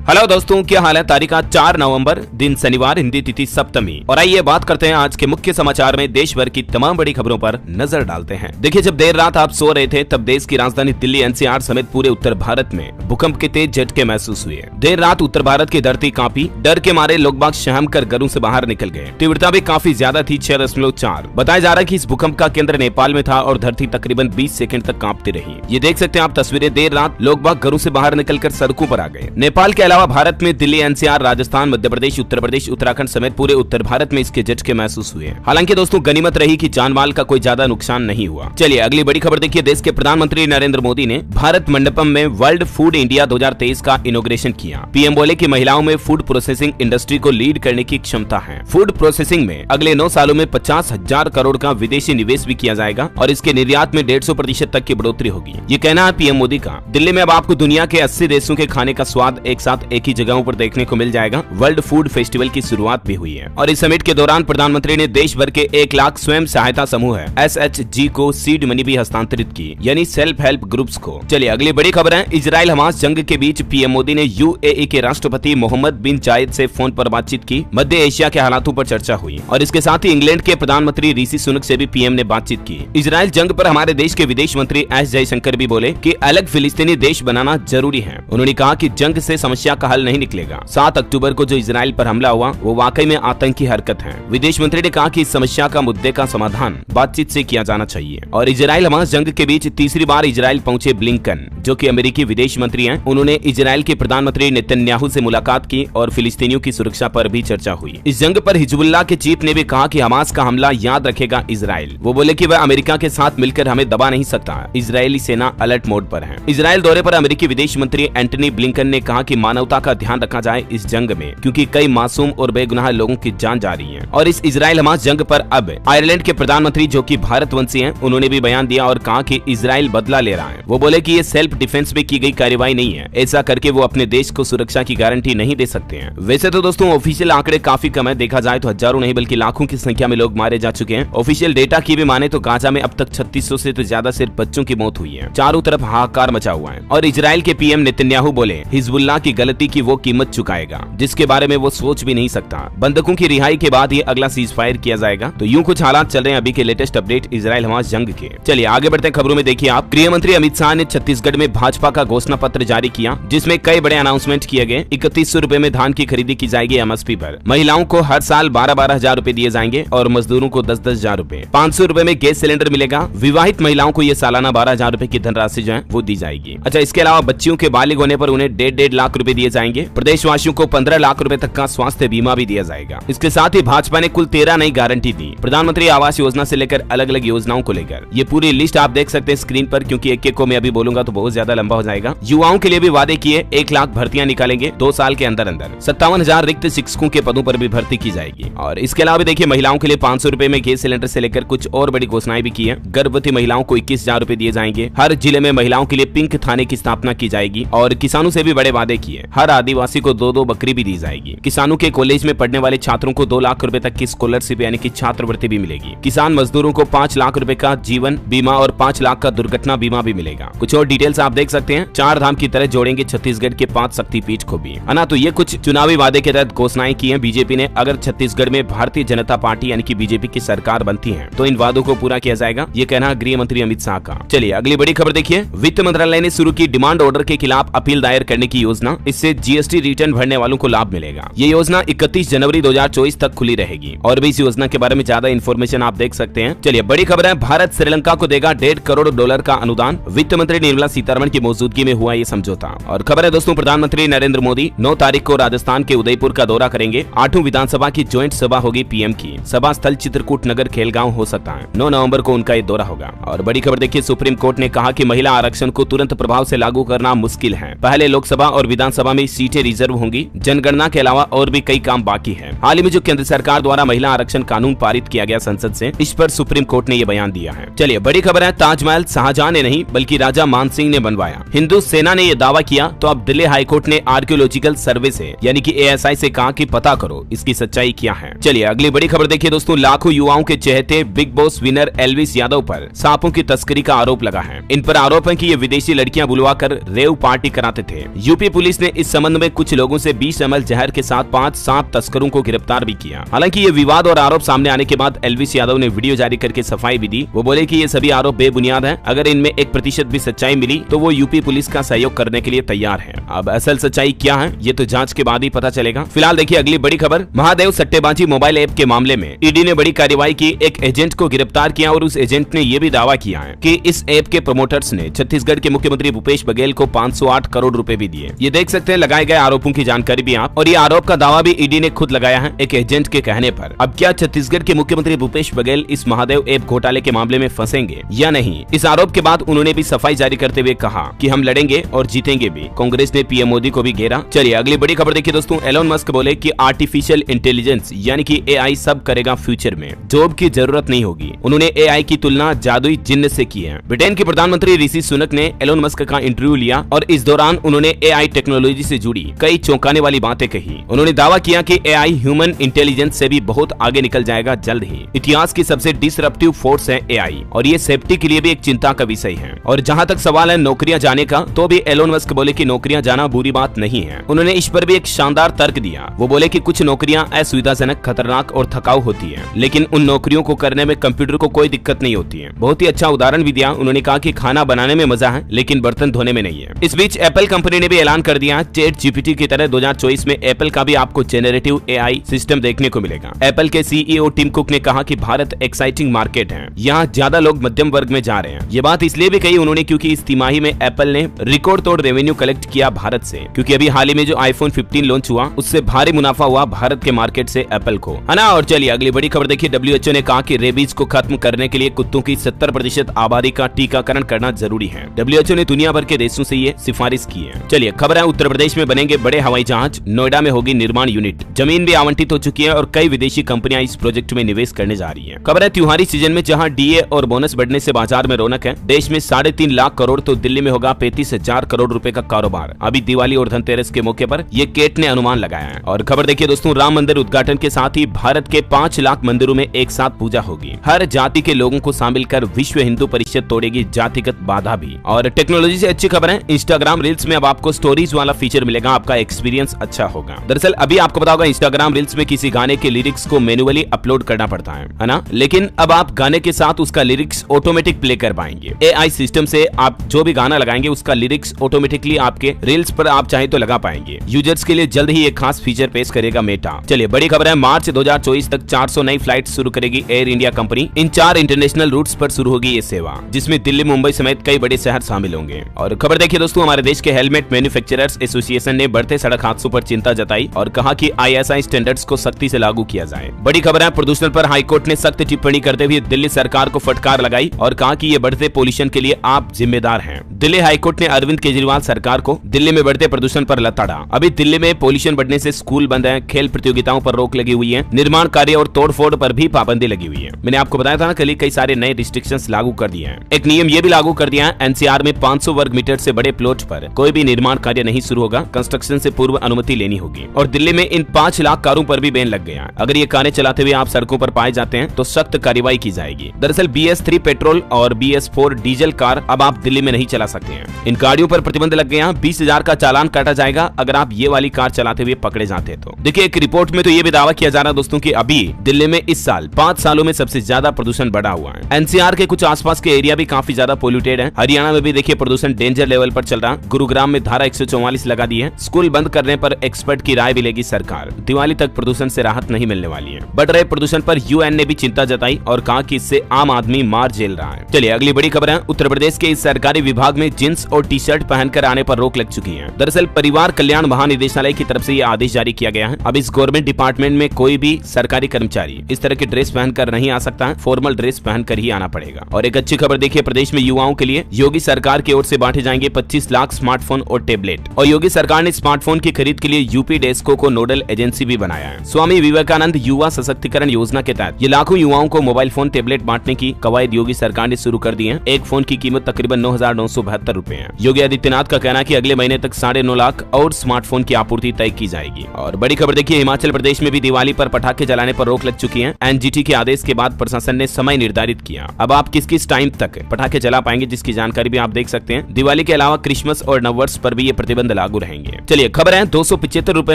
Hello दोस्तों, क्या हाल है। तारीख आज 4 नवंबर, दिन शनिवार, हिंदी तिथि सप्तमी। और आइए बात करते हैं आज के मुख्य समाचार में देश भर की तमाम बड़ी खबरों पर नजर डालते हैं। देखिए, जब देर रात आप सो रहे थे तब देश की राजधानी दिल्ली एनसीआर समेत पूरे उत्तर भारत में भूकंप के तेज झटके महसूस हुए। देर रात उत्तर भारत की धरती कांपी। डर के मारे लोग बाग सहम कर घरों से बाहर निकल गए। तीव्रता भी काफी ज्यादा थी, 6.4। बताया जा रहा है कि इस भूकंप का केंद्र नेपाल में था और धरती तकरीबन 20 सेकंड तक कांपती रही। ये देख सकते हैं आप तस्वीरें। देर रात लोग बाग घरों से बाहर निकलकर सड़कों पर आ गए। नेपाल के अलावा भारत में दिल्ली एनसीआर, राजस्थान, मध्य प्रदेश, उत्तर प्रदेश, उत्तराखंड समेत पूरे उत्तर भारत में इसके झटके महसूस हुए। हालांकि दोस्तों, गनीमत रही कि जान माल का कोई ज्यादा नुकसान नहीं हुआ। चलिए अगली बड़ी खबर देखिए। देश के प्रधानमंत्री नरेंद्र मोदी ने भारत मंडपम में वर्ल्ड फूड इंडिया 2023 का इनॉग्रेशन किया। पीएम बोले कि महिलाओं में फूड प्रोसेसिंग इंडस्ट्री को लीड करने की क्षमता है। फूड प्रोसेसिंग में अगले 9 सालों में 50,000 करोड़ का विदेशी निवेश भी किया जाएगा और इसके निर्यात में 150% तक की बढ़ोतरी होगी। ये कहना है पीएम मोदी का। दिल्ली में अब आपको दुनिया के 80 देशों के खाने का स्वाद एक साथ एक ही जगहों पर देखने को मिल जाएगा। वर्ल्ड फूड फेस्टिवल की शुरुआत भी हुई है और इस समिट के दौरान प्रधानमंत्री ने देश भर के 1 लाख स्वयं सहायता समूह है SHG को सीड मनी भी हस्तांतरित की, यानी सेल्फ हेल्प ग्रुप्स को। चलिए अगली बड़ी खबर है। इजराइल हमास जंग के बीच पीएम मोदी ने UAE के राष्ट्रपति मोहम्मद बिन जायद से फोन पर बातचीत की। मध्य एशिया के हालातों पर चर्चा हुई और इसके साथ ही इंग्लैंड के प्रधानमंत्री ऋषि सुनक से भी पीएम ने बातचीत की। इजराइल जंग पर हमारे देश के विदेश मंत्री S जयशंकर भी बोले कि अलग फिलिस्तीनी देश बनाना जरूरी है। उन्होंने कहा कि जंग से समस्या का हल नहीं निकलेगा। 7 अक्टूबर को जो इजराइल पर हमला हुआ वो वाकई में आतंकी हरकत है। विदेश मंत्री ने कहा कि इस समस्या का मुद्दे का समाधान बातचीत से किया जाना चाहिए। और इजराइल हमास जंग के बीच तीसरी बार इजराइल पहुंचे ब्लिंकन, जो कि अमेरिकी विदेश मंत्री हैं। उन्होंने इजराइल के प्रधानमंत्री नेतन्याहू से मुलाकात की और फिलिस्तीनियों की सुरक्षा पर भी चर्चा हुई। इस जंग पर हिजबुल्लाह के चीफ ने भी कहा कि हमास का हमला याद रखेगा इजराइल। वो बोले कि वह अमेरिका के साथ मिलकर हमें दबा नहीं सकता। इजरायली सेना अलर्ट मोड पर है। इजराइल दौरे पर अमेरिकी विदेश मंत्री एंटनी ब्लिंकन ने कहा कि मानवता का ध्यान रखा जाए इस जंग में, क्योंकि कई मासूम और बेगुनाह लोगों की जान जा रही है। और इस इजराइल हमास जंग पर अब आयरलैंड के प्रधानमंत्री, जो कि भारतवंशी हैं, उन्होंने भी बयान दिया और कहा कि इजराइल बदला ले रहा है। वो बोले कि ये सेल्फ डिफेंस में की गई कार्रवाई नहीं है। ऐसा करके वो अपने देश को सुरक्षा की गारंटी नहीं दे सकते हैं। वैसे तो दोस्तों ऑफिशियल आंकड़े काफी कम है। देखा जाए तो हजारों नहीं बल्कि लाखों की संख्या में लोग मारे जा चुके हैं। ऑफिशियल डेटा की भी माने तो गाजा में अब तक 3600 से तो ज्यादा सिर्फ बच्चों की मौत हुई है। चारों तरफ हाहाकार मचा हुआ है। और इजराइल के पीएम नेतन्याहू बोले हिजबुल्लाह की गलती की वो कीमत चुकाएगा जिसके बारे में वो सोच भी नहीं सकता। बंधकों की रिहाई के बाद ये अगला सीज फायर किया जाएगा। तो यूं कुछ हालात चल रहे हैं अभी के लेटेस्ट अपडेट इजराइल हमास जंग के। चलिए आगे बढ़ते हैं खबरों में। देखिए आप, गृह मंत्री अमित शाह ने छत्तीसगढ़ में भाजपा का घोषणा पत्र जारी किया, जिसमें कई बड़े अनाउंसमेंट किए गए। 3100 रुपए में धान की खरीदी की जाएगी MSP पर। महिलाओं को हर साल 12-12 हजार रुपए दिए जाएंगे और मजदूरों को 10-10 हजार रुपए। 500 रुपए में गैस सिलेंडर मिलेगा। विवाहित महिलाओं को ये सालाना 12 हजार रुपए की धनराशि जो है वो दी जाएगी। अच्छा, इसके अलावा बच्चियों के बालिग होने पर उन्हें 1.5 लाख रुपए दिए जाएंगे। प्रदेशवासियों को 15 लाख रुपए तक का स्वास्थ्य बीमा भी दिया जाएगा। इसके साथ ही भाजपा ने कुल 13 नई गारंटी दी, प्रधानमंत्री आवास योजना से लेकर अलग अलग योजनाओं को लेकर। ये पूरी लिस्ट आप देख सकते हैं स्क्रीन पर, क्योंकि एक एक को मैं अभी बोलूंगा तो बहुत ज्यादा लंबा हो जाएगा। युवाओं के लिए भी वादे किए, 1 लाख भर्तियां निकालेंगे 2 साल के अंदर अंदर। 57,000 रिक्त शिक्षकों के पदों पर भी भर्ती की जाएगी। और इसके अलावा भी देखिए, महिलाओं के लिए 500 रुपए में गैस सिलेंडर से लेकर कुछ और बड़ी घोषणाएं भी की है। गर्भवती महिलाओं को 21,000 रुपए दिए जाएंगे। हर जिले में महिलाओं के लिए पिंक थाने की स्थापना की जाएगी। और किसानों से भी बड़े वादे किए। हर आदिवासी को 2-2 बकरी भी दी जाएगी। किसानों के कॉलेज में पढ़ने वाले छात्रों को 2 लाख रुपए तक की स्कॉलरशिप यानी कि छात्रवृत्ति भी मिलेगी। किसान मजदूरों को 5 लाख रुपए का जीवन बीमा और 5 लाख का दुर्घटना बीमा भी मिलेगा। कुछ और डिटेल्स आप देख सकते हैं। 4 धाम की तरह जोड़ेंगे छत्तीसगढ़ के 5 शक्तिपीठ को भी, है ना। तो ये कुछ चुनावी वादे के तहत घोषणाएं की है बीजेपी ने। अगर छत्तीसगढ़ में भारतीय जनता पार्टी यानी कि बीजेपी की सरकार बनती है तो इन वादों को पूरा किया जाएगा। ये कहना गृह मंत्री अमित शाह का। चलिए अगली बड़ी खबर देखिए। वित्त मंत्रालय ने शुरू की डिमांड ऑर्डर के खिलाफ अपील दायर करने की योजना। इससे GST रिटर्न भरने वालों को लाभ मिलेगा। ये योजना 31 जनवरी 2024 तक खुली रहेगी। और भी इस योजना के बारे में ज्यादा इन्फॉर्मेशन आप देख सकते हैं। चलिए बड़ी खबर है। भारत श्रीलंका को देगा $1.5 करोड़ का अनुदान। वित्त मंत्री निर्मला सीतारमण की मौजूदगी में हुआ ये समझौता। और खबर है दोस्तों, प्रधानमंत्री नरेंद्र मोदी 9 तारीख को राजस्थान के उदयपुर का दौरा करेंगे। 8वीं विधानसभा की ज्वाइंट सभा होगी पीएम की। सभा स्थल चित्रकूट नगर खेलगांव हो सकता है। 9 नवंबर को उनका ये दौरा होगा। और बड़ी खबर देखिए, सुप्रीम कोर्ट ने कहा कि महिला आरक्षण को तुरंत प्रभाव से लागू करना मुश्किल है। पहले लोकसभा और विधानसभा में सीटें रिजर्व होंगी। जनगणना के अलावा और भी कई काम बाकी है। हाल ही में जो केंद्र सरकार द्वारा महिला आरक्षण कानून पारित किया गया संसद से, इस पर सुप्रीम कोर्ट ने ये बयान दिया है। चलिए बड़ी खबर है। ताजमहल शाहजहां ने नहीं बल्कि राजा मान सिंह ने बनवाया। हिंदू सेना ने यह दावा किया तो अब दिल्ली हाईकोर्ट ने आर्कियोलॉजिकल सर्वे से यानी कि ASI से कहा कि पता करो इसकी सच्चाई क्या है। चलिए अगली बड़ी खबर देखिए दोस्तों। लाखों युवाओं के चहेते Bigg Boss winner Elvish Yadav पर सांपों की तस्करी का आरोप लगा है। इन पर आरोप है कि ये विदेशी लड़कियां बुलवा कर रेव पार्टी कराते थे। यूपी पुलिस ने इस संबंध में कुछ लोगों से 20 ml जहर के साथ 5-7 तस्करों को गिरफ्तार भी किया। हालांकि ये विवाद और आरोप सामने आने के बाद एलवीस यादव ने वीडियो जारी करके सफाई भी दी। वो बोले कि ये सभी आरोप बेबुनियाद हैं। अगर इनमें 1% भी सच्चाई मिली तो वो यूपी पुलिस का सहयोग करने के लिए तैयार है। अब असल सच्चाई क्या है ये तो जांच के बाद ही पता चलेगा। फिलहाल देखिए अगली बड़ी खबर। महादेव सट्टेबाजी मोबाइल ऐप के मामले में ईडी ने बड़ी कार्रवाई की। एक एजेंट को गिरफ्तार किया और उस एजेंट ने यह भी दावा किया है कि इस ऐप के प्रमोटर्स ने छत्तीसगढ़ के मुख्यमंत्री भूपेश बघेल को 508 करोड़ रुपए भी दिए। ये देख सकते हैं लगाए गए आरोपों की जानकारी भी आप, और ये आरोप का दावा भी ईडी ने खुद लगाया है एक एजेंट के कहने पर। अब क्या छत्तीसगढ़ के मुख्यमंत्री भूपेश बघेल इस महादेव ऐप घोटाले के मामले में फंसेंगे या नहीं? इस आरोप के बाद उन्होंने भी सफाई जारी करते हुए कहा कि हम लड़ेंगे और जीतेंगे भी। कांग्रेस ने पीएम मोदी को भी घेरा। चलिए अगली बड़ी खबर देखिए दोस्तों। एलोन मस्क बोले कि आर्टिफिशियल इंटेलिजेंस यानी कि एआई सब करेगा फ्यूचर में, जॉब की जरूरत नहीं होगी। उन्होंने एआई की तुलना जादुई जिन्न से की है। ब्रिटेन के प्रधानमंत्री ऋषि सुनक ने एलोन मस्क का इंटरव्यू लिया और इस दौरान उन्होंने एआई टेक्नोलॉजी से जुड़ी कई चौंकाने वाली बातें कही। उन्होंने दावा किया कि एआई ह्यूमन इंटेलिजेंस से भी बहुत आगे निकल जाएगा जल्द ही। इतिहास की सबसे डिसरप्टिव फोर्स है एआई और ये सेफ्टी के लिए भी एक चिंता का विषय है। और जहां तक सवाल है नौकरियां जाने का, तो भी एलोन मस्क बोले कि नौकरियां जाना बुरी बात नहीं है। उन्होंने इस पर भी एक शानदार तर्क दिया। वो बोले कि कुछ नौकरियां असुविधाजनक, खतरनाक और थकाऊ होती है, लेकिन उन नौकरियों को करने में कंप्यूटर को कोई दिक्कत नहीं होती है। बहुत ही अच्छा उदाहरण भी दिया। उन्होंने कहा कि खाना बनाने में मजा है लेकिन बर्तन धोने में नहीं है। इस बीच एप्पल कंपनी ने भी ऐलान कर दिया चैट जीपीटी की तरह 2024 में एप्पल का भी आपको जेनरेटिव एआई सिस्टम देखने को मिलेगा। एप्पल के सीईओ टिम कुक ने कहा कि भारत एक्साइटिंग मार्केट है, यहाँ ज्यादा लोग मध्यम वर्ग में जा रहे हैं। ये बात इसलिए भी कही उन्होंने क्योंकि इस तिमाही में एप्पल ने रिकॉर्ड तोड़ रेवेन्यू कलेक्ट किया भारत से, क्योंकि अभी हाल ही में जो आईफोन 15 लॉन्च हुआ उससे भारी मुनाफा हुआ भारत के मार्केट से एप्पल को, है ना। और चलिए अगली बड़ी खबर देखिए। डब्ल्यूएचओ ने कहा कि रेबीज को खत्म करने के लिए कुत्तों की 70% आबादी का टीकाकरण करना जरूरी है। डब्ल्यूएचओ ने दुनिया भर के देशों से ये सिफारिश की है। चलिए खबर है उत्तर प्रदेश में बनेंगे बड़े हवाई जहाज, नोएडा में होगी निर्माण यूनिट, जमीन भी आवंटित हो चुकी है और कई विदेशी कंपनियां इस प्रोजेक्ट में निवेश करने जा रही है। खबर है त्योहारी सीजन में जहां डीए और बोनस बढ़ने से बाजार में रौनक है। देश में 3.5 लाख करोड़ तो दिल्ली में होगा 35,000 करोड़ रुपए का कारोबार। अभी दिवाली और धनतेरस के मौके पर ये केट ने अनुमान लगाया है। और खबर देखिए दोस्तों, राम मंदिर उद्घाटन के साथ ही भारत के 5 लाख मंदिरों में एक साथ पूजा होगी। हर जाति के लोगों को शामिल कर विश्व हिंदू परिषद तोड़ेगी जातिगत बाधा भी। और टेक्नोलॉजी से अच्छी खबर है, इंस्टाग्राम रील्स में अब आपको स्टोरीज वाला फीचर मिलेगा, आपका एक्सपीरियंस अच्छा होगा। दरअसल अभी आपको पता होगा इंस्टाग्राम रील्स में किसी गाने के लिरिक्स को मैन्युअली अपलोड करना पड़ता है ना, लेकिन अब आप गाने के साथ उसका लिरिक्स ऑटोमेटिक प्ले कर पाएंगे। एआई सिस्टम से आप जो भी गाना लगाएंगे उसका लिरिक्स ऑटोमेटिकली आपके रील्स पर आप चाहे तो लगा पाएंगे। यूजर्स के लिए जल्द ही एक खास फीचर पेश करेगा मेटा। चलिए बड़ी खबर है, मार्च 2024 तक 400 नई फ्लाइट शुरू करेगी एयर इंडिया कंपनी। इन 4 इंटरनेशनल रूट्स पर शुरू होगी ये सेवा, जिसमें दिल्ली, मुंबई समेत कई बड़े शहर शामिल होंगे। और खबर देखिए दोस्तों, हमारे देश के हेलमेट मैन्युफैक्चरर्स एसोसिएशन ने बढ़ते सड़क हादसों पर चिंता जताई और कहा कि आईएसआई स्टैंडर्ड्स को सख्ती से लागू किया जाए। बड़ी खबर है, प्रदूषण पर हाईकोर्ट ने सख्त टिप्पणी करते हुए दिल्ली सरकार को फटकार लगाई और कहा कि ये बढ़ते पोल्यूशन के लिए आप जिम्मेदार हैं। दिल्ली हाईकोर्ट ने अरविंद केजरीवाल सरकार को दिल्ली में बढ़ते प्रदूषण पर लताड़ा। अभी दिल्ली में पोल्यूशन बढ़ने से स्कूल बंद है, खेल प्रतियोगिताओं पर रोक लगी हुई है, निर्माण कार्य और तोड़फोड़ पर भी पाबंदी लगी हुई है। मैंने आपको बताया था ना कल ही कई सारे नए रिस्ट्रिक्शंस लागू कर दिए हैं। एक नियम ये भी लागू कर दिया है, एनसीआर में 500 वर्ग मीटर से बड़े प्लॉट पर कोई भी निर्माण कार्य नहीं शुरू होगा, कंस्ट्रक्शन से पूर्व अनुमति लेनी होगी। और दिल्ली में इन 5 लाख कारों पर भी बैन लग गया। अगर ये कारें चलाते हुए आप सड़कों पर पाए जाते हैं तो सख्त कार्रवाई की जाएगी। दरअसल BS3 पेट्रोल और BS4 डीजल कार अब आप दिल्ली में नहीं चला सकते हैं। इन गाड़ियों पर प्रतिबंध लग गया। 20,000 का चालान काटा जाएगा अगर आप ये वाली कार चलाते हुए पकड़े जाते हैं तो। देखिए एक रिपोर्ट में तो ये भी दावा किया जा रहा है दोस्तों कि अभी दिल्ली में इस साल 5 सालों में सबसे ज्यादा प्रदूषण बढ़ा हुआ है। एनसीआर के कुछ आसपास के एरिया भी काफी ज्यादा पोल्यूटेड है। हरियाणा में भी देखिए प्रदूषण डेंजर लेवल पर चल रहा। गुरुग्राम में धारा 144 लगा दी है। स्कूल बंद करने पर एक्सपर्ट की राय भी लेगी सरकार। दिवाली तक प्रदूषण से राहत नहीं मिलने वाली है। बढ़ रहे प्रदूषण पर यूएन ने भी चिंता जताई और कहा कि इससे आम आदमी मार झेल रहा है। चलिए अगली बड़ी खबर है, उत्तर प्रदेश के इस सरकारी विभाग में जींस और टी शर्ट पहनकर आने पर रोक लग चुकी है। दरअसल परिवार कल्याण महानिदेशालय की तरफ से ये आदेश जारी किया गया है। अब इस गवर्नमेंट डिपार्टमेंट में कोई भी सरकारी कर्मचारी इस तरह की ड्रेस पहनकर नहीं आ सकता है, फॉर्मल ड्रेस पहनकर ही आना पड़ेगा। और एक अच्छी खबर देखिए, प्रदेश में युवाओं के लिए योगी सरकार की ओर से बांटे जाएंगे 25 लाख स्मार्टफोन और टेबलेट। और योगी सरकार ने स्मार्टफोन की खरीद के लिए यूपी डेस्को को नोडल एजेंसी भी बनाया है। स्वामी विवेकानंद युवा सशक्तिकरण योजना के तहत ये लाखों युवाओं को मोबाइल फोन, टेबलेट बांटने की कवायद योगी सरकार ने शुरू कर दी है। एक फोन की कीमत तकरीबन 9,972 रुपए है। योगी आदित्यनाथ का कहना है कि अगले महीने तक 9.5 लाख और स्मार्टफोन की आपूर्ति तय की जाएगी। और बड़ी खबर देखिए, हिमाचल प्रदेश में भी दिवाली पर पटाखे जलाने पर रोक लग चुकी है। एनजीटी के आदेश के बाद प्रशासन ने समय निर्धारित किया। अब आप किस टाइम तक पटाखे जला पाएंगे जिसकी जानकारी भी आप देख सकते हैं। दिवाली के अलावा क्रिसमस और नववर्ष पर भी ये प्रतिबंध लागू रहेंगे। चलिए खबर है 275 रुपए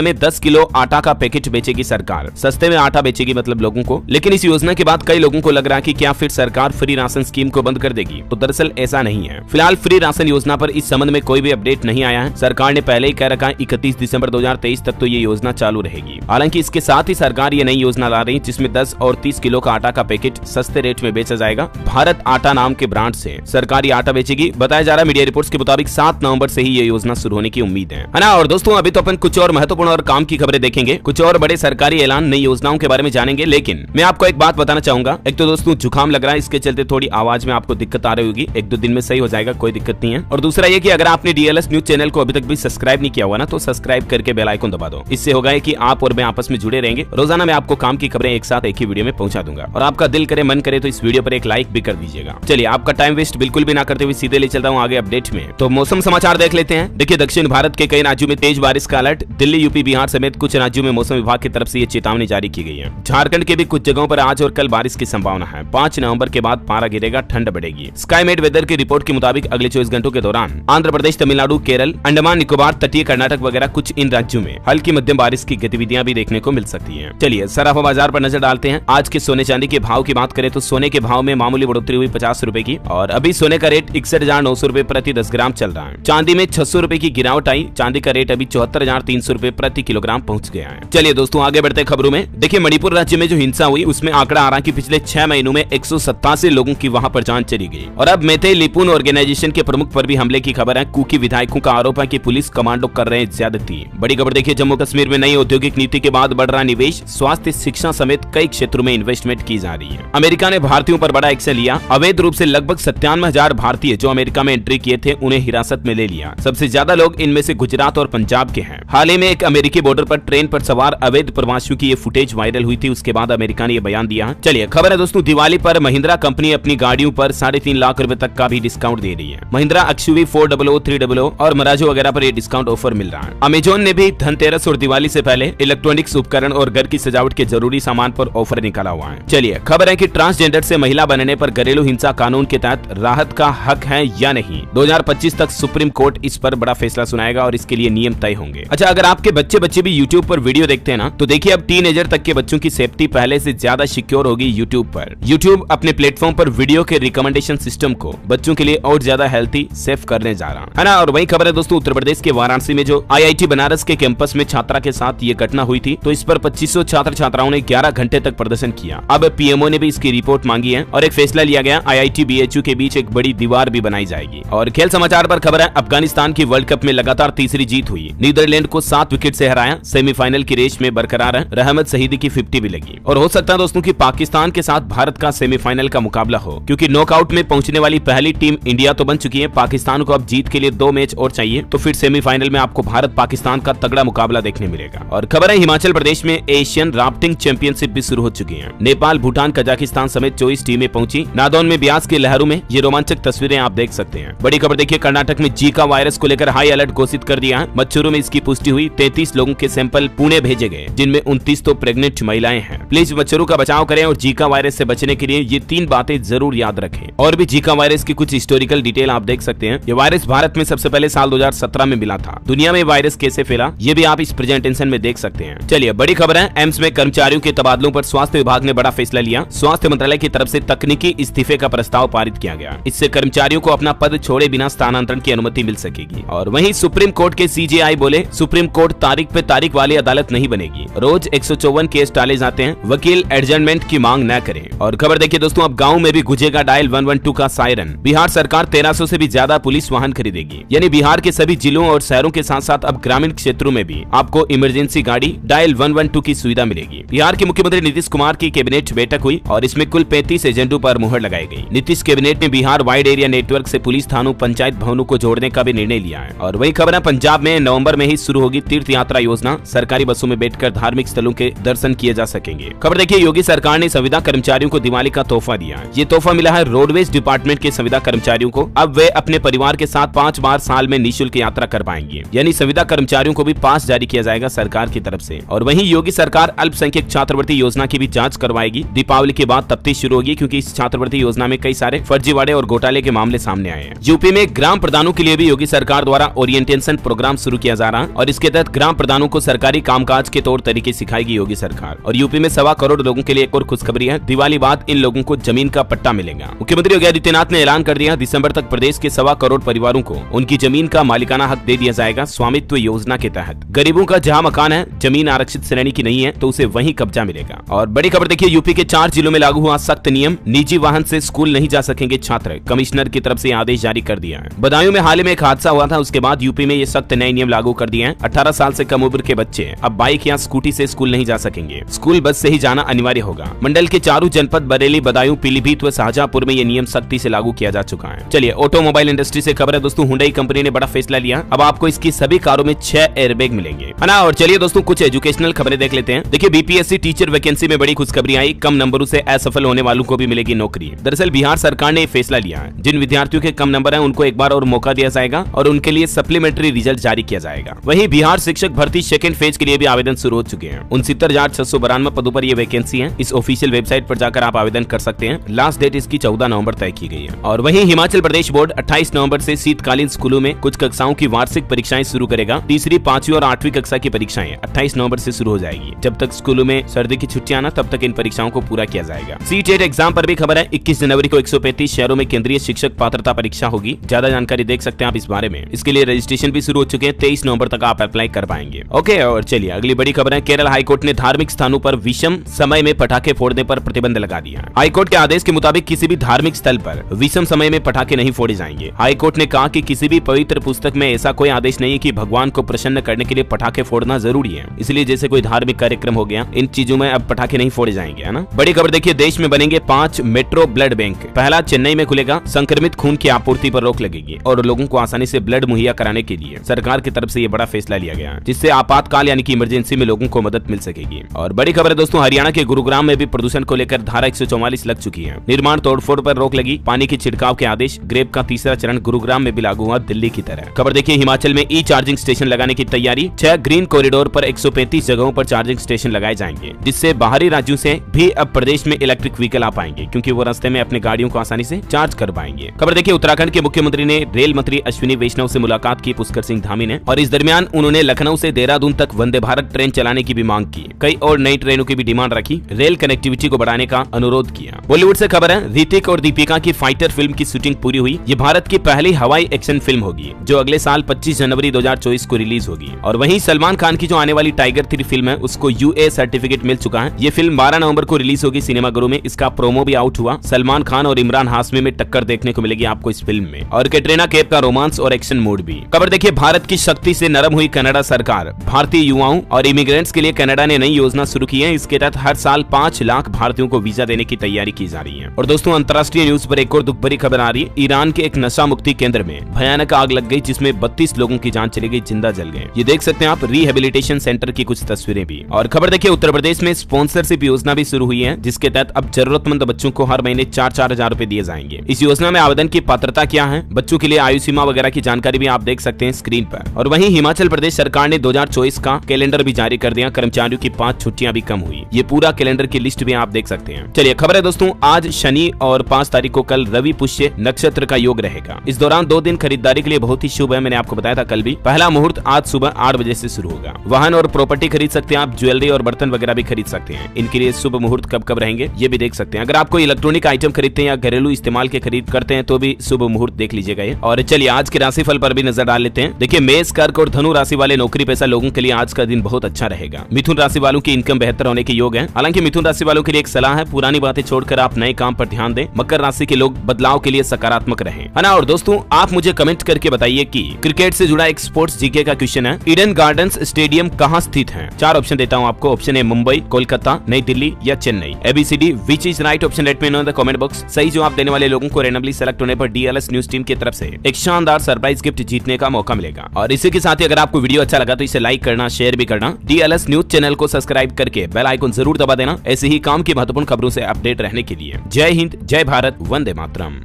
में 10 किलो आटा का पैकेट बेचेगी सरकार। सस्ते में आटा बेचेगी मतलब लोगों को। लेकिन इस योजना के बाद कई लोगों को लग रहा है कि क्या फिर सरकार फ्री राशन स्कीम को बंद कर देगी, तो दरअसल ऐसा नहीं है। फिलहाल फ्री राशन योजना पर इस संबंध में कोई भी अपडेट नहीं आया है। सरकार ने पहले ही कह रखा है 31 दिसंबर 2023 तक तो ये योजना चालू रहेगी। हालांकि इसके साथ ही सरकार ये नई योजना ला रही है जिसमें 10 और 30 किलो का आटा का पैकेट सस्ते रेट में बेचा जाएगा। भारत आटा नाम के ब्रांड से सरकारी आटा बेचेगी। बताया जा रहा है मीडिया रिपोर्ट्स के मुताबिक 7 नवंबर से ही ये योजना शुरू होने की उम्मीद है ना। और दोस्तों अभी तो अपन कुछ और महत्वपूर्ण और काम की खबरें देखेंगे, कुछ और बड़े सरकारी ऐलान नई योजनाओं के बारे में जानेंगे। लेकिन मैं आपको एक बात बताना चाहूंगा। एक तो दोस्तों जुकाम लग रहा है, इसके चलते थोड़ी आवाज में आपको दिक्कत आ रही होगी। 1-2 दिन में सही हो जाएगा, कोई दिक्कत नहीं है। और दूसरा ये कि अगर आपने डीएलएस न्यूज चैनल को अभी तक भी सब्सक्राइब नहीं किया हुआ ना, तो सब्सक्राइब करके बेल आइकन दबा दो। इससे होगा कि आप और मैं आपस में जुड़े रहेंगे। रोजाना मैं आपको काम की खबरें एक साथ एक ही वीडियो में पहुंचा दूंगा। और आपका दिल करे मन करे तो इस वीडियो पर एक लाइक भी कर दीजिएगा। चलिए आपका टाइम वेस्ट बिल्कुल भी ना करते हुए सीधे ले चलता हूँ आगे अपडेट में। तो मौसम समाचार देख लेते हैं। देखिए दक्षिण भारत के कई राज्यों में तेज बारिश का अलर्ट। दिल्ली, यूपी, बिहार समेत कुछ राज्यों में मौसम विभाग की तरफ से ये चेतावनी जारी की गई है। झारखंड के भी कुछ जगहों पर आज और कल बारिश की संभावना है। 5 नवंबर के बाद पारा गिरेगा, ठंड बढ़ेगी। स्काईमेट वेदर की रिपोर्ट के मुताबिक अगले 24 घंटों के दौरान आंध्र प्रदेश, तमिलनाडु, केरल, अंडमान निकोबार, तटीय कर्नाटक वगैरह कुछ इन राज्यों में हल्की मध्यम बारिश की गतिविधियां भी देखने को मिल सकती है। चलिए सराफा बाजार पर नजर डालते हैं। आज के सोने चांदी के भाव की बात करें तो सोने के भाव में मामूली बढ़ोतरी हुई 50 रुपए की और अभी सोने का रेट 61,900 रुपए प्रति 10 ग्राम चल रहा है। चांदी में 600 रुपए की गिरावट आई। चांदी का रेट अभी 74,300 रुपए प्रति किलोग्राम पहुंच गया है। चलिए दोस्तों आगे बढ़ते खबरों में। देखिए मणिपुर राज्य में जो हिंसा हुई उसमें आंकड़ा आ रहा है कि पिछले 6 महीनों में 187 लोगों की वहां पर जान चली गई। और अब मेते लिपुन ऑर्गेनाइजेशन के प्रमुख पर भी हमले की खबर है। कुकी विधायकों का आरोप है कि पुलिस कमांडो कर रहे हैं ज्यादती। बड़ी खबर देखिए जम्मू कश्मीर में नई औद्योगिक नीति के बाद बढ़ रहा निवेश। स्वास्थ्य, शिक्षा समेत कई क्षेत्रों में इन्वेस्टमेंट की जा रही है। अमेरिका ने भारतीयों पर बड़ा एक्शन लिया। अवैध रूप से लगभग 97,000 भारतीय जो अमेरिका में एंट्री किए थे उन्हें हिरासत में ले लिया। सबसे ज्यादा लोग इनमें से गुजरात और पंजाब के हैं। हाल ही में एक अमेरिकी बॉर्डर पर ट्रेन पर सवार अवैध प्रवासियों की ये फुटेज वायरल हुई थी। उसके बाद अमेरिका ने ये बयान दिया। चलिए खबर है दोस्तों दिवाली पर महिंद्रा कंपनी अपनी गाड़ियों पर 3.5 लाख रुपए तक का भी डिस्काउंट दे रही है। महिंद्रा XUV 400, 300 और मराजो वगैरह पर ये डिस्काउंट ऑफर मिल रहा है। अमेजोन ने भी धनतेरस और दिवाली से पहले इलेक्ट्रॉनिक्स उपकरण और घर की सजावट के जरूरी सामान पर ऑफर निकाला हुआ है। चलिए खबर है कि ट्रांसजेंडर से महिला बनने पर घरेलू हिंसा कानून के तहत राहत का हक है या नहीं। 2025 तक सुप्रीम कोर्ट इस पर बड़ा फैसला सुनाएगा और इसके लिए नियम तय होंगे। अच्छा अगर आपके बच्चे भी यूट्यूब पर वीडियो देखते हैं ना, तो देखिए अब टीनेजर तक के बच्चों की सेफ्टी पहले से ज्यादा सिक्योर होगी यूट्यूब पर। यूट्यूब अपने प्लेटफॉर्म पर वीडियो के रिकमेंडेशन सिस्टम को बच्चों के लिए और ज्यादा हेल्थी सेफ करने जा रहा है ना। और वही खबर है दोस्तों उत्तर प्रदेश के वाराणसी में जो IIT बनारस के कैंपस में छात्रा के साथ ये घटना हुई थी, तो इस पर 2500 छात्र छात्राओं ने 11 घंटे तक प्रदर्शन किया। अब PMO ने भी इसकी रिपोर्ट मांगी है और एक फैसला लिया गया। IIT BHU के बीच एक बड़ी दीवार भी बनाई जाएगी। और खेल समाचार पर खबर है अफगानिस्तान की वर्ल्ड कप में लगातार तीसरी जीत हुई। नीदरलैंड को 7 विकेट से हराया। सेमीफाइनल की रेस में बरकरार है। रहमत शहीदी की 50 भी लगी और हो सकता है दोस्तों कि पाकिस्तान के साथ भारत का सेमीफाइनल का मुकाबला हो, क्योंकि नॉकआउट में पहुंचने वाली पहली टीम इंडिया तो बन चुकी है। पाकिस्तान को अब जीत के लिए 2 मैच और चाहिए, तो फिर सेमीफाइनल में आपको भारत पाकिस्तान का तगड़ा मुकाबला देखने मिलेगा। और खबर है हिमाचल प्रदेश में एशियन राफ्टिंग चैंपियनशिप भी शुरू हो चुकी है। नेपाल, भूटान, कजाकिस्तान समेत 24 टीमें पहुंची। नादौन में ब्यास की लहरों में ये रोमांचक तस्वीरें आप देख सकते हैं। बड़ी खबर देखिए कर्नाटक में जीका वायरस को लेकर हाई अलर्ट घोषित कर दिया है। मच्छरों में इसकी पुष्टि हुई। 33 लोगों के सैंपल पुणे भेजे गए, जिनमें 29 तो प्रेग्नेंट महिलाएं हैं। प्लीज मच्छरों का बचाव करें और जीका वायरस से बचने के लिए ये 3 बातें जरूर याद रखें। और भी जीका वायरस की कुछ हिस्टोरिकल डिटेल आप देख सकते हैं। ये वायरस भारत में सबसे पहले साल 2017 में मिला था। दुनिया में वायरस कैसे फैला ये भी आप इस प्रेजेंटेशन में देख सकते हैं। चलिए बड़ी खबर है एम्स में कर्मचारियों के तबादलों पर स्वास्थ्य विभाग ने बड़ा फैसला लिया। स्वास्थ्य मंत्रालय की तरफ से तकनीकी इस्तीफे का प्रस्ताव पारित किया गया। इससे कर्मचारियों को अपना पद छोड़े बिना स्थानांतरण की अनुमति मिल सकेगी। और वहीं सुप्रीम कोर्ट के CJI बोले सुप्रीम कोर्ट तारीख पे तारीख वाली अदालत नहीं बनेगी। रोज 154 केस टाले जाते हैं। वकील एडजर्नमेंट की मांग न करें। और खबर देखिए दोस्तों अब गाँव में भी गुजेगा डायल 112 का सायरन। बिहार सरकार 1300 से भी ज्यादा पुलिस वाहन खरीदेगी। यानी बिहार के सभी जिलों और शहरों के साथ साथ अब ग्रामीण क्षेत्रों में भी आपको इमरजेंसी गाड़ी डायल 112 की सुविधा मिलेगी। बिहार के मुख्यमंत्री नीतीश कुमार की कैबिनेट बैठक हुई और इसमें कुल 35 एजेंडों पर मुहर लगाई गई। नीतीश कैबिनेट ने बिहार वाइड एरिया नेटवर्क से पुलिस थानों, पंचायत भवनों को जोड़ने का भी निर्णय लिया है। और वही खबर है पंजाब में नवंबर में ही शुरू होगी तीर्थ यात्रा योजना। सरकारी बसों में बैठकर धार्मिक स्थलों के दर्शन किए जा सकेंगे। खबर देखिए योगी सरकार ने संविदा कर्मचारियों को दिवाली का तोहफा दिया। ये तोहफा मिला है रोडवेज डिपार्टमेंट के संविदा कर्मचारियों को। अब वे अपने परिवार के साथ 5 बार साल में निःशुल्क यात्रा कर पाएंगे। यानी संविदा कर्मचारियों को भी पास जारी किया जाएगा सरकार की तरफ से। और वहीं योगी सरकार अल्पसंख्यक छात्रवृत्ति योजना की भी जांच करवाएगी। दीपावली के बाद तफ्तीश शुरू होगी, क्योंकि इस छात्रवृत्ति योजना में कई सारे फर्जीवाड़े और घोटाले के मामले सामने आए हैं। यूपी में ग्राम प्रधानों के लिए भी योगी सरकार द्वारा ओरिएंटेशन इंटेंशन प्रोग्राम शुरू किया जा रहा है और इसके तहत ग्राम प्रधानों को सरकारी कामकाज के तौर तरीके सिखाएगी योगी सरकार। और यूपी में 1.25 करोड़ लोगों के लिए एक और खुशखबरी है, दिवाली बाद इन लोगों को जमीन का पट्टा मिलेगा। मुख्यमंत्री योगी आदित्यनाथ ने ऐलान कर दिया, दिसंबर तक प्रदेश के 1.25 करोड़ परिवारों को उनकी जमीन का मालिकाना हक दे दिया जाएगा स्वामित्व योजना के तहत। गरीबों का जहां मकान है, जमीन आरक्षित श्रेणी की नहीं है तो उसे वहीं कब्जा मिलेगा। और बड़ी खबर देखिए, यूपी के 4 जिलों में लागू हुआ सख्त नियम, निजी वाहन से स्कूल नहीं जा सकेंगे छात्र, कमिश्नर की तरफ से आदेश जारी कर दिया है। बदायूं में हाल ही में एक हादसा हुआ था, उसके बाद यूपी में ये सख्त नए नियम लागू कर दिए हैं। 18 साल से कम उम्र के बच्चे अब बाइक या स्कूटी से स्कूल नहीं जा सकेंगे, स्कूल बस से ही जाना अनिवार्य होगा। मंडल के चारों जनपद बरेली, बदायूं, पीलीभीत व शाहजहांपुर में ये नियम सख्ती से लागू किया जा चुका है। चलिए ऑटोमोबाइल इंडस्ट्री से खबर है दोस्तों, हुंडई कंपनी ने बड़ा फैसला लिया, अब आपको इसकी सभी कारों में 6 एयरबैग मिलेंगे, है ना। और चलिए दोस्तों कुछ एजुकेशनल खबरें देख लेते हैं। देखिए बीपीएससी टीचर वैकेंसी में बड़ी खुशखबरी आई, कम नंबरों से असफल होने वालों को भी मिलेगी नौकरी। दरअसल बिहार सरकार ने फैसला लिया है, जिन विद्यार्थियों के कम नंबर हैं उनको एक बार और मौका दिया जाएगा और उनके लिए सप्लीमेंट्री रिजल्ट जारी किया जाएगा। वहीं बिहार शिक्षक भर्ती सेकंड फेज के लिए भी आवेदन शुरू हो चुके हैं। 69,692 पदों पर ये वैकेंसी है। इस ऑफिशियल वेबसाइट पर जाकर आप आवेदन कर सकते हैं। लास्ट डेट इसकी 14 नवंबर तय की गई है। और वहीं हिमाचल प्रदेश बोर्ड 28 नवंबर से शीतकालीन स्कूलों में कुछ कक्षाओं की वार्षिक परीक्षाएं शुरू करेगा। तीसरी, 5वीं और 8वीं कक्षा की परीक्षाएं 28 नवंबर से शुरू हो जाएगी। जब तक स्कूलों में सर्दी की छुट्टियां ना, तब तक इन परीक्षाओं को पूरा किया जाएगा। सीटेट एग्जाम पर भी खबर है, 21 जनवरी को 135 शहरों में केंद्रीय शिक्षक पात्रता परीक्षा होगी। ज्यादा जानकारी देख सकते हैं आप इस बारे में। इसके लिए रजिस्ट्रेशन भी शुरू हो चुके हैं, 23 नवंबर तक आप अप्लाई कर पाएंगे। ओके, और चलिए अगली बड़ी खबर है, केरल हाईकोर्ट ने धार्मिक स्थानों पर विषम समय में पटाखे फोड़ने पर प्रतिबंध लगा दिया। हाईकोर्ट के आदेश के मुताबिक किसी भी धार्मिक स्थल पर विषम समय में पटाखे नहीं फोड़े जाएंगे। हाईकोर्ट ने कहा कि किसी भी पवित्र पुस्तक में ऐसा कोई आदेश नहीं है कि भगवान को प्रसन्न करने के लिए पटाखे फोड़ना जरूरी है। इसलिए जैसे कोई धार्मिक कार्यक्रम हो गया, इन चीजों में अब पटाखे नहीं फोड़े जाएंगे, है ना। बड़ी खबर देखिए, देश में बनेंगे 5 मेट्रो ब्लड बैंक। पहला चेन्नई में खुलेगा। संक्रमित खून की आपूर्ति पर रोक लगेगी और लोगों को आसानी से ब्लड मुहैया कराने के लिए सरकार की तरफ से ये बड़ा फैसला लिया गया है, जिससे आपातकाल यानी कि इमरजेंसी में लोगों को मदद मिल सकेगी। और बड़ी खबर है दोस्तों, हरियाणा के गुरुग्राम में भी प्रदूषण को लेकर धारा 144 लग चुकी है। निर्माण तोड़फोड़ पर रोक लगी। पानी के छिड़काव के आदेश। ग्रेप का तीसरा चरण गुरुग्राम में भी लागू हुआ, दिल्ली की तरह। खबर देखिए, हिमाचल में ई चार्जिंग स्टेशन लगाने की तैयारी। 6 ग्रीन कॉरिडोर पर 135 जगहों पर चार्जिंग स्टेशन लगाए जाएंगे, जिससे बाहरी राज्यों से भी अब प्रदेश में इलेक्ट्रिक व्हीकल आ पाएंगे, क्योंकि वो रास्ते में अपने गाड़ियों को आसानी से चार्ज कर पाएंगे। खबर देखिए, उत्तराखंड के मुख्यमंत्री ने रेल मंत्री अश्विनी वैष्णव से मुलाकात की, पुष्कर सिंह धामी ने, और इस दरमियान उन्होंने लखनऊ से देहरादून तक वंदे भारत ट्रेन चलाने की भी मांग की। कई और नई ट्रेनों की भी डिमांड रखी। रेल कनेक्टिविटी को बढ़ाने का अनुरोध किया। बॉलीवुड से खबर है, ऋतिक और दीपिका की फाइटर फिल्म की शूटिंग पूरी हुई। ये भारत की पहली हवाई एक्शन फिल्म होगी, जो अगले साल 25 जनवरी 2024 को रिलीज होगी। और वहीं सलमान खान की जो आने वाली टाइगर 3 फिल्म है, उसको यूए सर्टिफिकेट मिल चुका है। ये फिल्म 12 नवंबर को रिलीज होगी सिनेमाघरों में। इसका प्रोमो भी आउट हुआ। सलमान खान और इमरान हाशमी में टक्कर देखने को मिलेगी आपको इस फिल्म में, और कैटरीना कैफ का रोमांस और एक्शन मोड भी। खबर देखिए, भारत की शक्ति से नरम हुई कनाडा सरकार। भारतीय युवाओं और इमिग्रेंट्स के लिए कनाडा ने नई योजना शुरू की है। इसके तहत हर साल 5 लाख भारतीयों को वीजा देने की तैयारी की जा रही है। और दोस्तों, अंतर्राष्ट्रीय न्यूज पर एक और दुख भरी खबर आ रही है। ईरान के एक नशा मुक्ति केंद्र में भयानक आग लग गई, जिसमें 32 लोगों की जान चली गई, जिंदा जल गए। ये देख सकते हैं आप रिहेबिलिटेशन सेंटर की कुछ तस्वीरें भी। और खबर देखिए, उत्तर प्रदेश में स्पॉन्सरशिप योजना भी शुरू हुई है, जिसके तहत अब जरूरतमंद बच्चों को हर महीने 4-4 हजार रुपए दिए जाएंगे। इस योजना में आवेदन की पात्रता क्या है, बच्चों के लिए आयु सीमा वगैरह की जानकारी भी आप देख सकते हैं स्क्रीन पर। और वहीं हिमाचल प्रदेश सरकार ने 2024 का कैलेंडर भी जारी कर दिया। कर्मचारियों की 5 छुट्टियां भी कम हुई। ये पूरा कैलेंडर की लिस्ट भी आप देख सकते हैं। चलिए खबर है दोस्तों, आज शनि और 5 तारीख को कल रवि पुष्य नक्षत्र का योग रहेगा। इस दौरान 2 दिन खरीदारी के लिए बहुत ही शुभ है। मैंने आपको बताया था कल भी। पहला मुहूर्त आज सुबह 8 बजे से शुरू होगा। वाहन और प्रॉपर्टी खरीद सकते हैं आप, ज्वेलरी और बर्तन वगैरह भी खरीद सकते हैं। इनके लिए शुभ मुहूर्त कब कब रहेंगे ये भी देख सकते हैं। अगर आप कोई इलेक्ट्रॉनिक आइटम खरीदते हैं या घरेलू इस्तेमाल के खरीद करते हैं तो भी शुभ मुहूर्त देख लीजिएगा। और चलिए आज के राशिफल पर भी नजर डाल लेते हैं। देखिए, मेष, कर्क और धनु राशि वाले नौकरी पेशा लोगों के लिए आज का दिन बहुत अच्छा रहेगा। मिथुन राशि वालों की इनकम बेहतर होने के योग है। हालांकि मिथुन राशि वालों के लिए एक सलाह है, पुरानी बातें छोड़कर आप नए काम पर ध्यान दें। मकर राशि के लोग बदलाव के लिए सकारात्मक रहें, है ना। और दोस्तों, आप मुझे कमेंट करके बताइए कि क्रिकेट से जुड़ा एक स्पोर्ट्स जीके का क्वेश्चन है, ईडन गार्डन्स स्टेडियम कहाँ स्थित है। 4 ऑप्शन देता हूँ आपको। ऑप्शन ए मुंबई, कोलकाता, नई दिल्ली या Chennai. ABCD which is right option, let me know in the comment box. सही जवाब देने वाले लोगों को रैंडमली सेलेक्ट होने पर DLS न्यूज टीम की तरफ से एक शानदार सरप्राइज गिफ्ट जीतने का मौका मिलेगा। और इसी के साथ ही अगर आपको वीडियो अच्छा लगा तो इसे लाइक करना, शेयर भी करना। DLS न्यूज चैनल को सब्सक्राइब करके बेल आइकन जरूर दबा देना, ऐसे ही काम की महत्वपूर्ण खबरों से अपडेट रहने के लिए। जय हिंद, जय भारत, वंदे मातरम।